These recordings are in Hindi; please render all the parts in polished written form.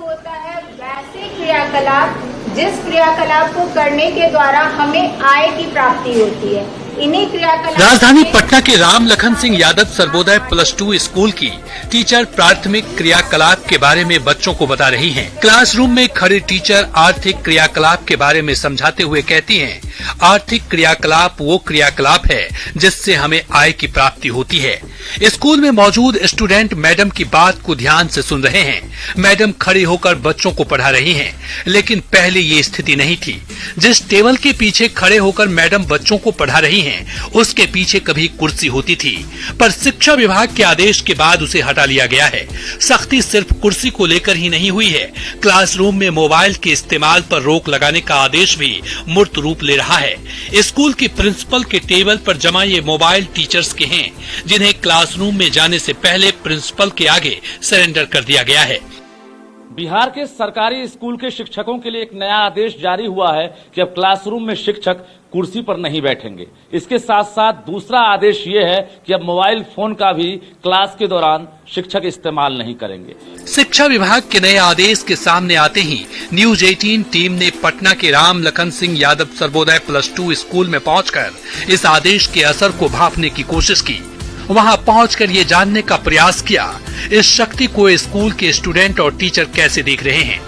होता है वैसे क्रियाकलाप जिस क्रियाकलाप को करने के द्वारा हमें आय की प्राप्ति होती है। इन्हीं क्रियाकलाप राजधानी पटना के राम लखन सिंह यादव सर्वोदय +2 स्कूल की टीचर प्राथमिक क्रियाकलाप के बारे में बच्चों को बता रही हैं। क्लासरूम में खड़े टीचर आर्थिक क्रियाकलाप के बारे में समझाते हुए कहती हैं, आर्थिक क्रियाकलाप वो क्रियाकलाप है जिससे हमें आय की प्राप्ति होती है। स्कूल में मौजूद स्टूडेंट मैडम की बात को ध्यान से सुन रहे हैं। मैडम खड़ी होकर बच्चों को पढ़ा रही हैं, लेकिन पहले ये स्थिति नहीं थी। जिस टेबल के पीछे खड़े होकर मैडम बच्चों को पढ़ा रही हैं, उसके पीछे कभी कुर्सी होती थी, पर शिक्षा विभाग के आदेश के बाद उसे हटा लिया गया है। सख्ती सिर्फ कुर्सी को लेकर ही नहीं हुई है, क्लासरूम में मोबाइल के इस्तेमाल पर रोक लगाने का आदेश भी मूर्त रूप ले रहा है। स्कूल की प्रिंसिपल के टेबल पर जमा ये मोबाइल टीचर्स के हैं, जिन्हें क्लासरूम में जाने से पहले प्रिंसिपल के आगे सरेंडर कर दिया गया है। बिहार के सरकारी स्कूल के शिक्षकों के लिए एक नया आदेश जारी हुआ है कि अब क्लासरूम में शिक्षक कुर्सी पर नहीं बैठेंगे। इसके साथ साथ दूसरा आदेश ये है कि अब मोबाइल फोन का भी क्लास के दौरान शिक्षक इस्तेमाल नहीं करेंगे। शिक्षा विभाग के नए आदेश के सामने आते ही न्यूज 18 टीम ने पटना के राम लखन सिंह यादव सर्वोदय +2 स्कूल में पहुंचकर इस आदेश के असर को भांपने की कोशिश की। वहां पहुंचकर ये जानने का प्रयास किया, इस शक्ति को स्कूल के स्टूडेंट और टीचर कैसे देख रहे हैं।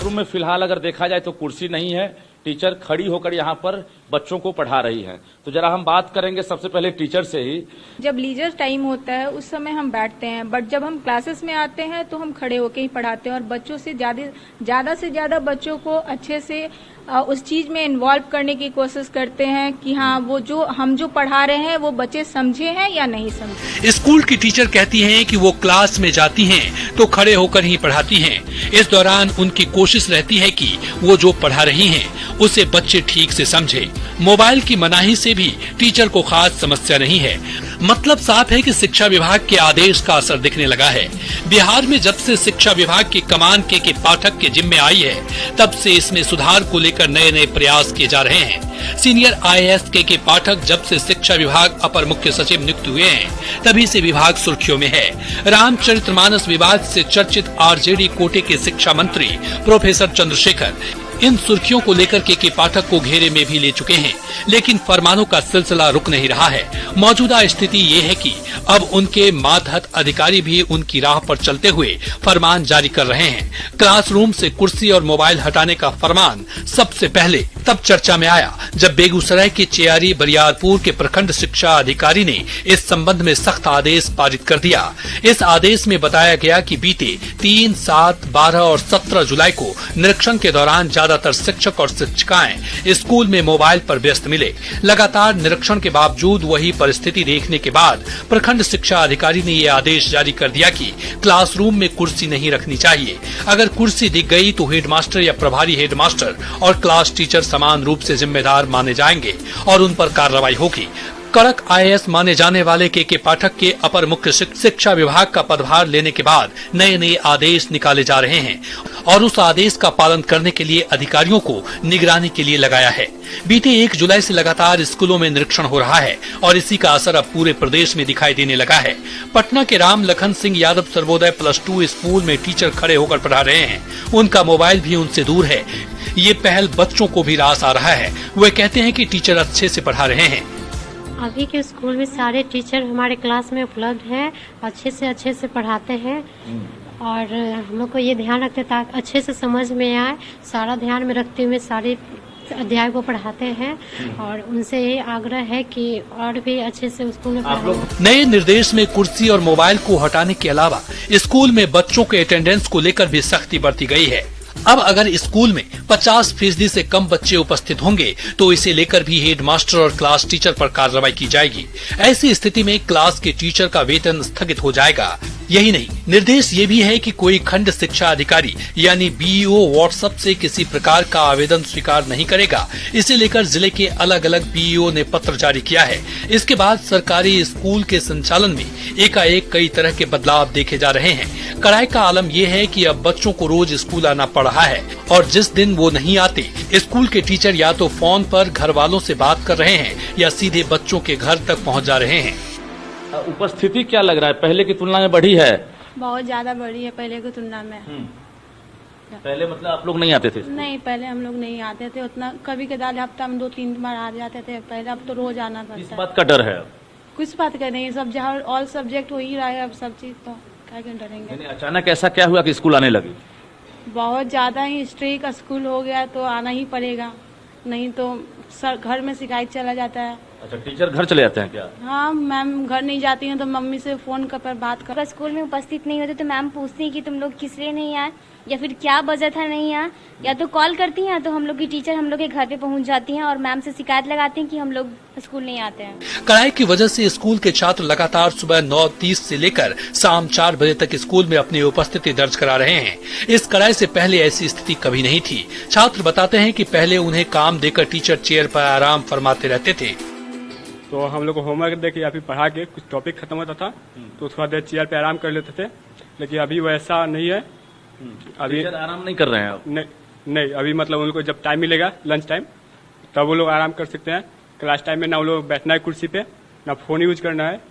रूम में फिलहाल अगर देखा जाए तो कुर्सी नहीं है, टीचर खड़ी होकर यहाँ पर बच्चों को पढ़ा रही हैं। तो जरा हम बात करेंगे सबसे पहले टीचर से ही। जब लीजर टाइम होता है उस समय हम बैठते हैं, बट जब हम क्लासेस में आते हैं तो हम खड़े होकर ही पढ़ाते हैं और बच्चों से ज्यादा से ज्यादा बच्चों को अच्छे से उस चीज में इन्वॉल्व करने की कोशिश करते हैं कि हाँ वो जो हम जो पढ़ा रहे हैं वो बच्चे समझे हैं या नहीं समझे। स्कूल की टीचर कहती हैं कि वो क्लास में जाती हैं तो खड़े होकर ही पढ़ाती हैं। इस दौरान उनकी कोशिश रहती है कि वो जो पढ़ा रही हैं उसे बच्चे ठीक से समझे। मोबाइल की मनाही से भी टीचर को खास समस्या नहीं है। मतलब साफ है कि शिक्षा विभाग के आदेश का असर दिखने लगा है। बिहार में जब से शिक्षा विभाग की कमान के पाठक के जिम्मे आई है, तब से इसमें सुधार को लेकर नए नए प्रयास किए जा रहे हैं। सीनियर IAS के पाठक जब से शिक्षा विभाग अपर मुख्य सचिव नियुक्त हुए हैं, तभी से विभाग सुर्खियों में है। रामचरितमानस विवाद से चर्चित RJD कोटे के शिक्षा मंत्री प्रोफेसर चंद्रशेखर इन सुर्खियों को लेकर के पाठक को घेरे में भी ले चुके हैं, लेकिन फरमानों का सिलसिला रुक नहीं रहा है। मौजूदा स्थिति ये है कि अब उनके मातहत अधिकारी भी उनकी राह पर चलते हुए फरमान जारी कर रहे हैं। क्लासरूम से कुर्सी और मोबाइल हटाने का फरमान सबसे पहले तब चर्चा में आया जब बेगूसराय के चेयारी बरियारपुर के प्रखंड शिक्षा अधिकारी ने इस संबंध में सख्त आदेश पारित कर दिया। इस आदेश में बताया गया कि बीते 3, 7, 12 और 17 जुलाई को निरीक्षण के दौरान ज्यादातर शिक्षक और शिक्षिकाएं स्कूल में मोबाइल पर व्यस्त मिले। लगातार निरीक्षण के बावजूद वही परिस्थिति देखने के बाद प्रखंड शिक्षा अधिकारी ने ये आदेश जारी कर दिया कि क्लासरूम में कुर्सी नहीं रखनी चाहिए। अगर कुर्सी दिख गई तो हेडमास्टर या प्रभारी हेडमास्टर और क्लास टीचर समान रूप से जिम्मेदार माने जाएंगे और उन पर कार्रवाई होगी। कड़क IAS माने जाने वाले के पाठक के अपर मुख्य शिक्षा विभाग का पदभार लेने के बाद नए नए आदेश निकाले जा रहे हैं और उस आदेश का पालन करने के लिए अधिकारियों को निगरानी के लिए लगाया है। बीते 1 जुलाई से लगातार स्कूलों में निरीक्षण हो रहा है और इसी का असर अब पूरे प्रदेश में दिखाई देने लगा है। पटना के राम लखन सिंह यादव सर्वोदय +2 स्कूल में टीचर खड़े होकर पढ़ा रहे हैं, उनका मोबाइल भी उनसे दूर है। ये पहल बच्चों को भी रास आ रहा है। वे कहते हैं कि टीचर अच्छे से पढ़ा रहे हैं। अभी के स्कूल में सारे टीचर हमारे क्लास में उपलब्ध हैं, अच्छे से पढ़ाते हैं और हम लोग को ये ध्यान रखते ताकि अच्छे से समझ में आए। सारा ध्यान में रखते हुए सारे अध्याय को पढ़ाते हैं और उनसे ये आग्रह है कि और भी अच्छे से स्कूल में पढ़ाएं। नए निर्देश में कुर्सी और मोबाइल को हटाने के अलावा स्कूल में बच्चों के अटेंडेंस को लेकर भी सख्ती बरती गई है। अब अगर स्कूल में 50% से कम बच्चे उपस्थित होंगे तो इसे लेकर भी हेडमास्टर और क्लास टीचर पर कार्रवाई की जाएगी। ऐसी स्थिति में क्लास के टीचर का वेतन स्थगित हो जाएगा। यही नहीं, निर्देश ये भी है कि कोई खंड शिक्षा अधिकारी यानी BEO व्हाट्सएप से किसी प्रकार का आवेदन स्वीकार नहीं करेगा। इसे लेकर जिले के अलग अलग BEO ने पत्र जारी किया है। इसके बाद सरकारी स्कूल के संचालन में एकाएक कई तरह के बदलाव देखे जा रहे हैं। कड़ाई का आलम यह है कि अब बच्चों को रोज स्कूल आना पड़ रहा है और जिस दिन वो नहीं आते, स्कूल के टीचर या तो फोन पर घर वालों से बात कर रहे हैं या सीधे बच्चों के घर तक पहुंच जा रहे हैं। उपस्थिति क्या लग रहा है, पहले की तुलना में बढ़ी है? बहुत ज्यादा बढ़ी है पहले की तुलना में। पहले मतलब आप लोग नहीं आते थे? नहीं, पहले हम लोग नहीं आते थे उतना, कभी कदार हफ्ता में 2-3 बार आ जाते थे पहले, अब तो रोज आना इस पड़ता है। बात का डर है? कुछ बात का नहीं, सब जहाँ ऑल सब्जेक्ट हो ही रहा है अब सब चीज, तो क्या डरेंगे। यानी अचानक ऐसा क्या हुआ कि स्कूल आने लगे? बहुत ज्यादा ही स्ट्रिक्ट स्कूल हो गया तो आना ही पड़ेगा, नहीं तो सर घर में शिकायत चला जाता है। अच्छा, टीचर घर चले जाते हैं क्या? हाँ, मैम घर नहीं जाती हैं तो मम्मी से फोन कर बात कर। अगर स्कूल में उपस्थित नहीं होते तो मैम पूछती हैं कि तुम लोग किस लिए नहीं आए, या फिर क्या वजह था नहीं आए, या तो कॉल करती हैं तो हम लोग की टीचर हम लोग के घर पे पहुंच जाती हैं और मैम से शिकायत लगाती हैं कि हम लोग स्कूल नहीं आते हैं। कड़ाई की वजह से स्कूल के छात्र लगातार सुबह 9:30 से लेकर शाम 4 बजे तक स्कूल में अपनी उपस्थिति दर्ज करा रहे हैं। इस कड़ाई से पहले ऐसी स्थिति कभी नहीं थी। छात्र बताते हैं कि पहले उन्हें काम देकर टीचर चेयर पर आराम फरमाते रहते थे। तो हम लोग को होमवर्क दे के या फिर पढ़ा के कुछ टॉपिक खत्म होता था तो उसके बाद चेयर पे आराम कर लेते थे, लेकिन अभी वैसा नहीं है। अभी टीचर आराम नहीं कर रहे हैं अब? नहीं, अभी मतलब उनको जब टाइम मिलेगा लंच टाइम तब वो लोग आराम कर सकते हैं। क्लास टाइम में ना वो लोग बैठना है कुर्सी पे, ना फोन यूज करना है,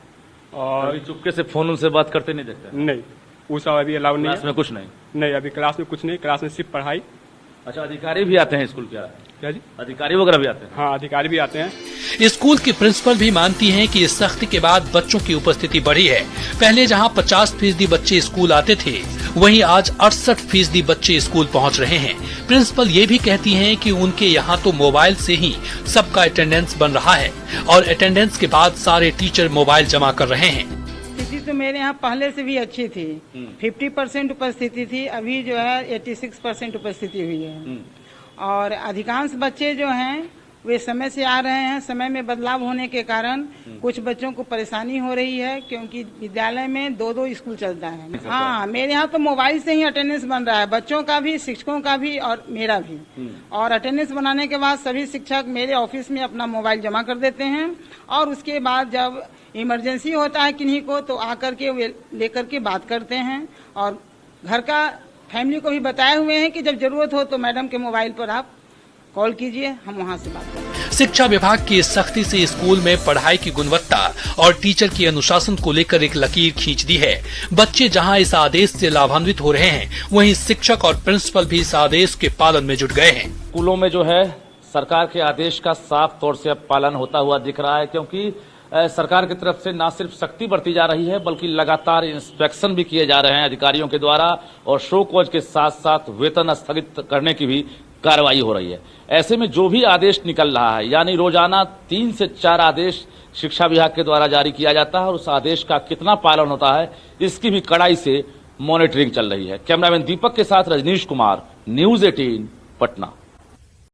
और चुपके से फोन उनसे बात करते नहीं देखते? नहीं, वो सब अभी अलाउ नहीं क्लास में कुछ नहीं? नहीं, अभी क्लास में कुछ नहीं, क्लास में सिर्फ पढ़ाई। अच्छा, अधिकारी भी आते हैं स्कूल? क्या जी? अधिकारी वगैरह भी आते हैं? हाँ, अधिकारी भी आते हैं। स्कूल की प्रिंसिपल भी मानती हैं कि इस सख्ती के बाद बच्चों की उपस्थिति बढ़ी है। पहले जहां 50% बच्चे स्कूल आते थे, वहीं आज 68% बच्चे स्कूल पहुंच रहे हैं। प्रिंसिपल ये भी कहती हैं कि उनके यहां तो मोबाइल से ही सबका अटेंडेंस बन रहा है और अटेंडेंस के बाद सारे टीचर मोबाइल जमा कर रहे हैं। स्थिति तो मेरे यहाँ पहले से भी अच्छी थी, 50% उपस्थिति थी, अभी जो है 86% उपस्थिति हुई है। और अधिकांश बच्चे जो हैं वे समय से आ रहे हैं। समय में बदलाव होने के कारण कुछ बच्चों को परेशानी हो रही है, क्योंकि विद्यालय में 2-2 स्कूल चलता है। हाँ, मेरे यहाँ तो मोबाइल से ही अटेंडेंस बन रहा है, बच्चों का भी, शिक्षकों का भी और मेरा भी। और अटेंडेंस बनाने के बाद सभी शिक्षक मेरे ऑफिस में अपना मोबाइल जमा कर देते हैं, और उसके बाद जब इमरजेंसी होता है किन्हीं को तो आकर के वे लेकर के बात करते हैं। और घर का फैमिली को भी बताए हुए हैं कि जब जरूरत हो तो मैडम के मोबाइल पर आप कॉल कीजिए, हम वहां से बात करेंगे। शिक्षा विभाग की इस सख्ती से स्कूल में पढ़ाई की गुणवत्ता और टीचर की अनुशासन को लेकर एक लकीर खींच दी है। बच्चे जहां इस आदेश से लाभान्वित हो रहे हैं, वहीं शिक्षक और प्रिंसिपल भी इस आदेश के पालन में जुट गए हैं। स्कूलों में जो है सरकार के आदेश का साफ तौर से अब पालन होता हुआ दिख रहा है, क्योंकि सरकार की तरफ से न सिर्फ सख्ती बरती जा रही है बल्कि लगातार इंस्पेक्शन भी किए जा रहे हैं अधिकारियों के द्वारा, और शो कॉज के साथ साथ वेतन स्थगित करने की भी कार्रवाई हो रही है। ऐसे में जो भी आदेश निकल रहा है, यानी रोजाना 3 से 4 आदेश शिक्षा विभाग के द्वारा जारी किया जाता है, और उस आदेश का कितना पालन होता है इसकी भी कड़ाई से मॉनिटरिंग चल रही है। कैमरामैन दीपक के साथ रजनीश कुमार, न्यूज़ 18 पटना।